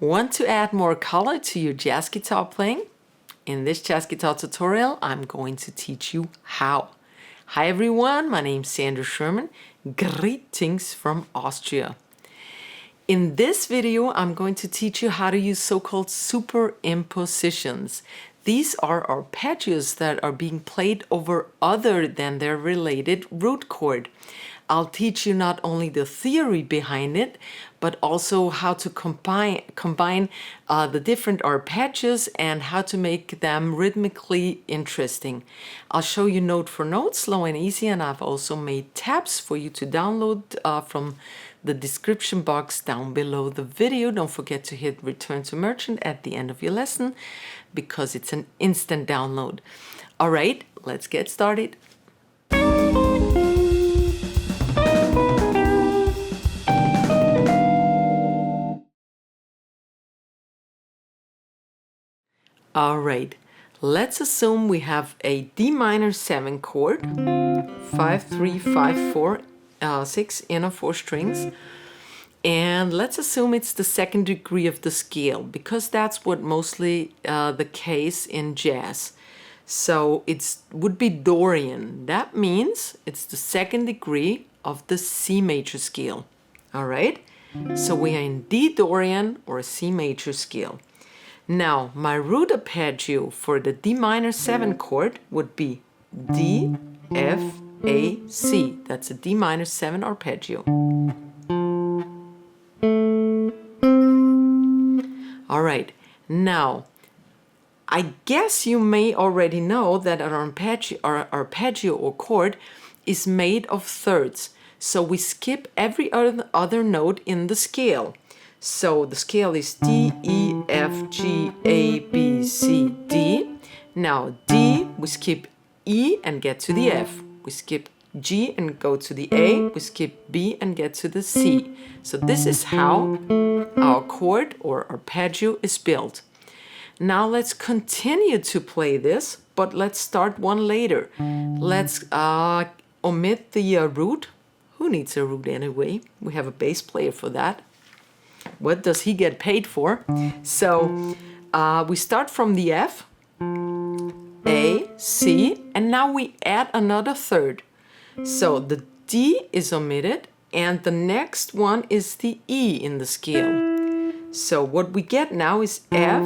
Want to add more color to your jazz guitar playing? In this jazz guitar tutorial, I'm going to teach you how. Hi everyone, my name's Sandra Sherman. Greetings from Austria. In this video, I'm going to teach you how to use so-called superimpositions. These are arpeggios that are being played over other than their related root chord. I'll teach you not only the theory behind it, but also how to combine the different arpeggios and how to make them rhythmically interesting. I'll show you note for note, slow and easy, and I've also made tabs for you to download from the description box down below the video. Don't forget to hit return to merchant at the end of your lesson because it's an instant download. All right, let's get started. All right, let's assume we have a D minor 7 chord, 5, 3, 5, 4, 6 inner 4 strings, and let's assume it's the second degree of the scale because that's what mostly the case in jazz. So it would be dorian. That means it's the second degree of the C major scale. All right, so we are in D dorian or C major scale. Now, my root arpeggio for the D minor 7 chord would be D, F, A, C. That's a D minor 7 arpeggio. All right, now, I guess you may already know that an arpeggio or chord is made of thirds. So we skip every other note in the scale. So the scale is D, E, F, G, A, B, C, D. Now D, we skip E and get to the F. We skip G and go to the A. We skip B and get to the C. So this is how our chord or arpeggio is built. Now let's continue to play this, but let's start one later. Let's omit the root. Who needs a root anyway? We have a bass player for that. What does he get paid for? So we start from the F, A, C, and now we add another third. So the D is omitted, and the next one is the E in the scale. So what we get now is F,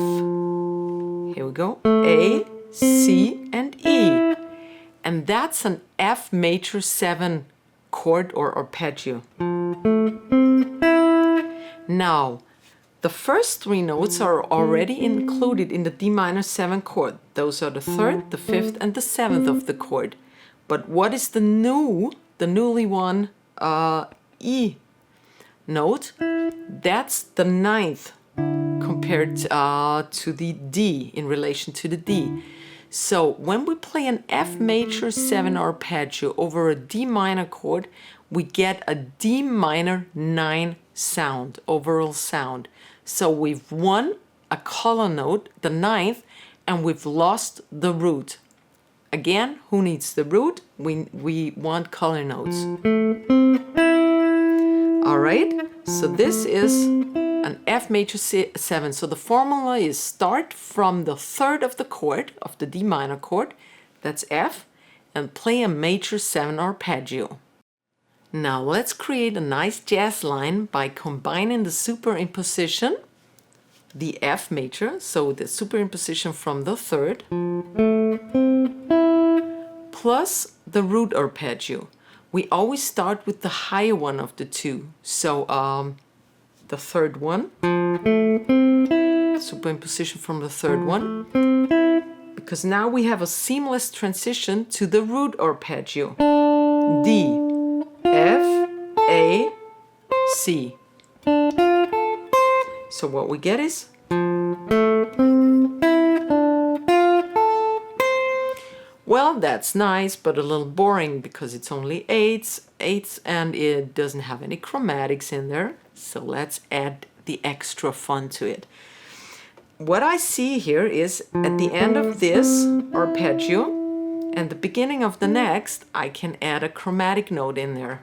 here we go, A, C, and E. And that's an F major 7 chord or arpeggio. Now, the first 3 notes are already included in the D minor 7 chord. Those are the 3rd, the 5th, and the 7th of the chord. But what is the newly won E note? That's the 9th compared to the D in relation to the D. So when we play an F major 7 arpeggio over a D minor chord, we get a D minor 9 sound, overall sound. So we've won a color note, the 9th, and we've lost the root. Again, who needs the root? We want color notes. All right, so this is an F major 7. So the formula is start from the 3rd of the chord, of the D minor chord, that's F, and play a major 7 arpeggio. Now let's create a nice jazz line by combining the superimposition, the F major, so the superimposition from the 3rd, plus the root arpeggio. We always start with the higher one of the two. So the 3rd one, superimposition from the 3rd one, because now we have a seamless transition to the root arpeggio, D, F, A, C. So what we get is well, that's nice, but a little boring because it's only eighths, and it doesn't have any chromatics in there. So let's add the extra fun to it. What I see here is at the end of this arpeggio and the beginning of the next, I can add a chromatic note in there.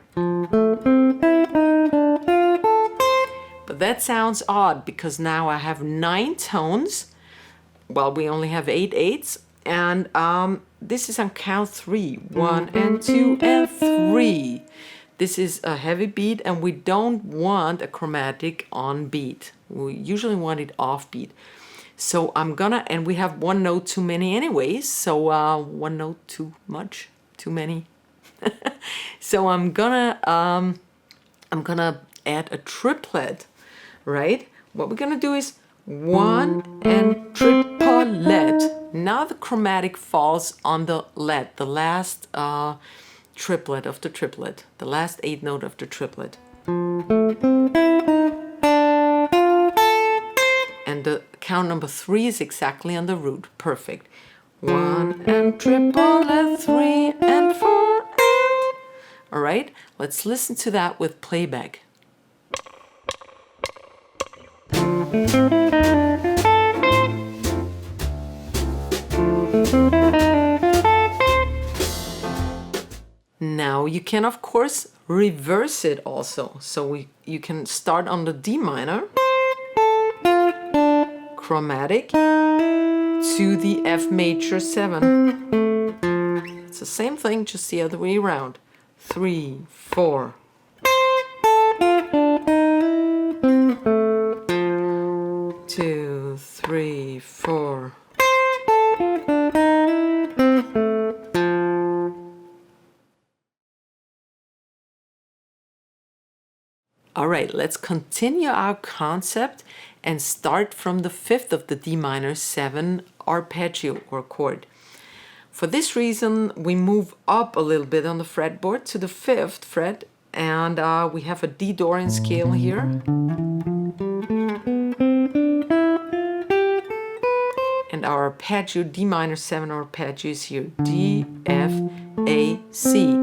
But that sounds odd because now I have 9 tones. Well, we only have 8 eighths, and this is on count 3. 1 and 2 and 3. This is a heavy beat, and we don't want a chromatic on beat. We usually want it off beat. So I'm gonna, and we have one note too many anyways, so one note too much, too many. So I'm gonna add a triplet, right? What we're gonna do is 1 and triplet. Now the chromatic falls on the let, the last triplet of the triplet, the last 8th note of the triplet. And the count number 3 is exactly on the root. Perfect. 1 and triplet, 3 and 4 and... All right, let's listen to that with playback. Now you can of course reverse it also. So you can start on the D minor, chromatic, to the F major 7. It's the same thing, just the other way around. 3, 4. Two, 3, 4. All right, let's continue our concept and start from the 5th of the D minor 7 arpeggio or chord. For this reason, we move up a little bit on the fretboard to the 5th fret, and we have a D dorian scale here. And our arpeggio, D minor 7 arpeggio is here, D, F, A, C.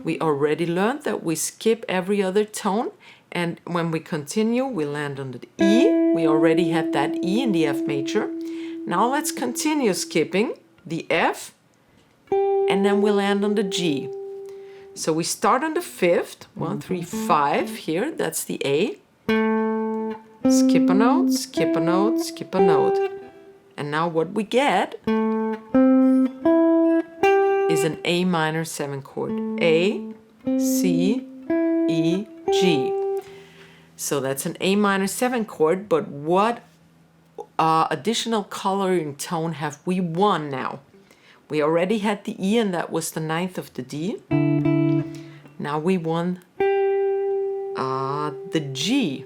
We already learned that we skip every other tone, and when we continue, we land on the E. We already had that E in the F major. Now let's continue skipping the F, and then we land on the G. So we start on the 5th, 1, 3, 5 here, that's the A. Skip a note, skip a note, skip a note. And now what we get is an A minor 7 chord. A, C, E, G. So that's an A minor 7 chord, but what additional coloring tone have we won now? We already had the E, and that was the 9th of the D. Now we won the G,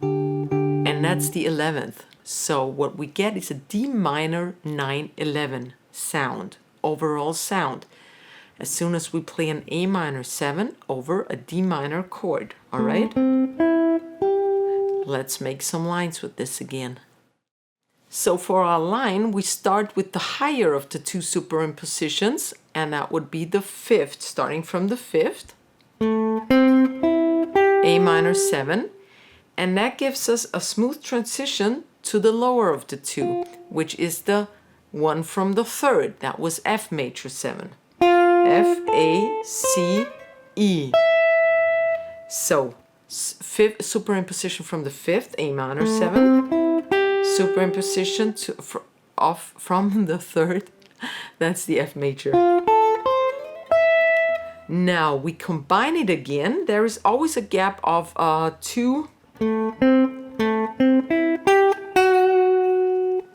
and that's the 11th. So what we get is a D minor 9/11 sound, overall sound, as soon as we play an A minor 7 over a D minor chord. All right? Let's make some lines with this again. So for our line, we start with the higher of the 2 superimpositions, and that would be the 5th, starting from the 5th, A minor 7, and that gives us a smooth transition to the lower of the 2, which is the one from the 3rd. That was F major 7. F, A, C, E. So, superimposition from the 5th, A minor 7. Superimposition from the 3rd, that's the F major. Now we combine it again. There is always a gap of 2.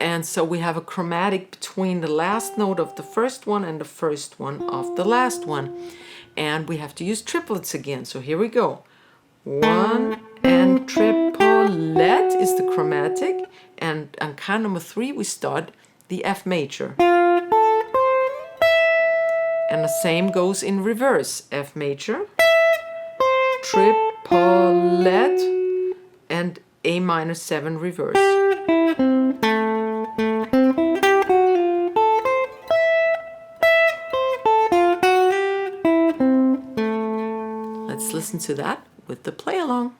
And so we have a chromatic between the last note of the first one and the first one of the last one. And we have to use triplets again. So here we go. 1 and triplet is the chromatic. And on count number 3, we start the F major. And the same goes in reverse. F major, triplet, and A minor 7 reverse. Let's listen to that with the play along.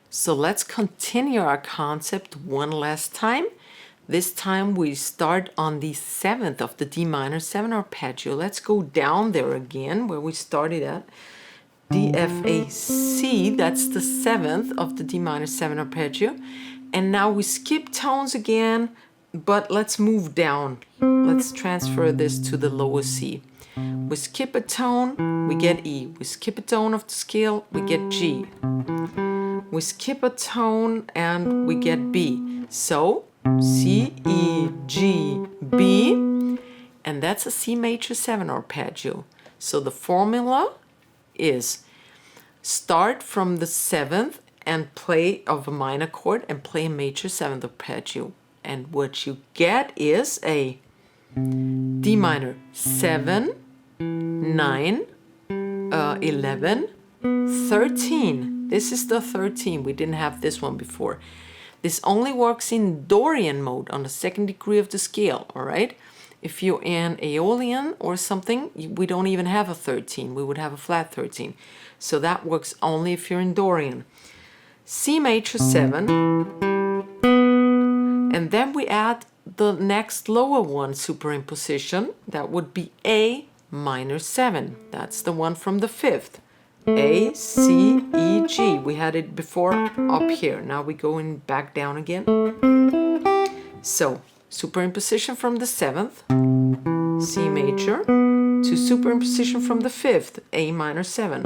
So let's continue our concept one last time. This time we start on the 7th of the D minor 7 arpeggio. Let's go down there again where we started at. D, F, A, C, that's the 7th of the D minor 7 arpeggio. And now we skip tones again, but let's move down. Let's transfer this to the lower C. We skip a tone, we get E. We skip a tone of the scale, we get G. We skip a tone and we get B. So C, E, G, B, and that's a C major 7 arpeggio. So the formula is start from the 7th and play of a minor chord and play a major 7th arpeggio. And what you get is a D minor 7, 9, 11, 13. This is the 13. We didn't have this one before. This only works in Dorian mode on the 2nd degree of the scale, all right? If you're in Aeolian or something, we don't even have a 13. We would have a flat 13. So that works only if you're in Dorian. C major 7. And then we add the next lower one, superimposition. That would be A minor 7. That's the one from the 5th. A, C, E, G. We had it before up here. Now we go in back down again. So, superimposition from the 7th, C major, to superimposition from the 5th, A minor 7.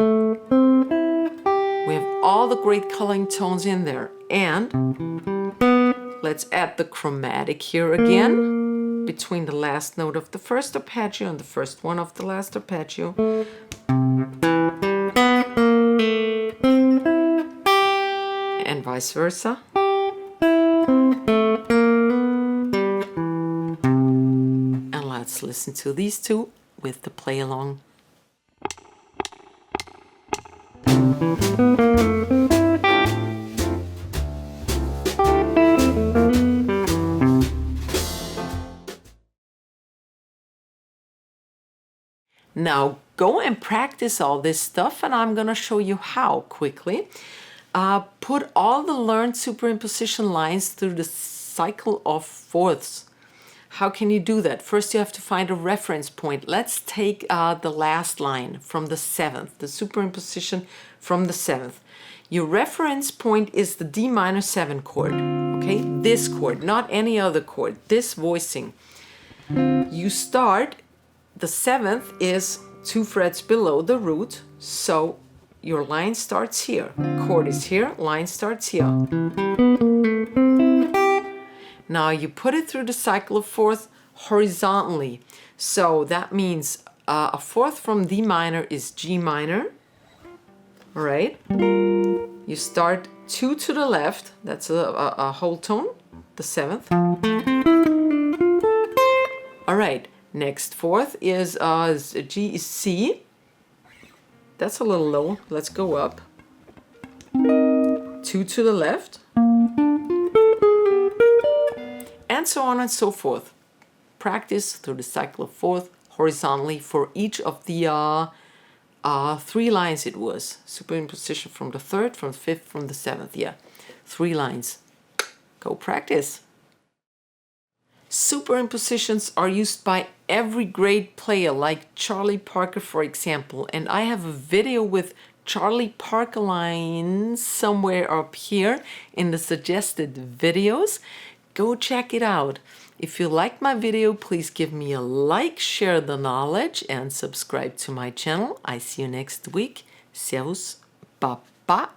We have all the great coloring tones in there. And let's add the chromatic here again, between the last note of the first arpeggio and the first one of the last arpeggio. And vice versa. And let's listen to these two with the play along. Now go and practice all this stuff, and I'm gonna show you how quickly. Put all the learned superimposition lines through the cycle of fourths. How can you do that? First you have to find a reference point. Let's take the last line from the 7th, the superimposition from the 7th. Your reference point is the D minor 7 chord, okay? This chord, not any other chord, this voicing. You start, the 7th is 2 frets below the root, so your line starts here. Chord is here, line starts here. Now you put it through the cycle of fourth horizontally. So that means a fourth from D minor is G minor. All right. You start 2 to the left. That's a whole tone, the 7th. All right. Next fourth is G is C. That's a little low. Let's go up. 2 to the left. And so on and so forth. Practice through the cycle of fourth horizontally for each of the 3 lines it was. Superimposition from the 3rd, from the 5th, from the 7th. Yeah, 3 lines. Go practice. Superimpositions are used by every great player, like Charlie Parker, for example. And I have a video with Charlie Parker lines somewhere up here in the suggested videos. Go check it out. If you like my video, please give me a like, share the knowledge, and subscribe to my channel. I see you next week. Servus, Baba.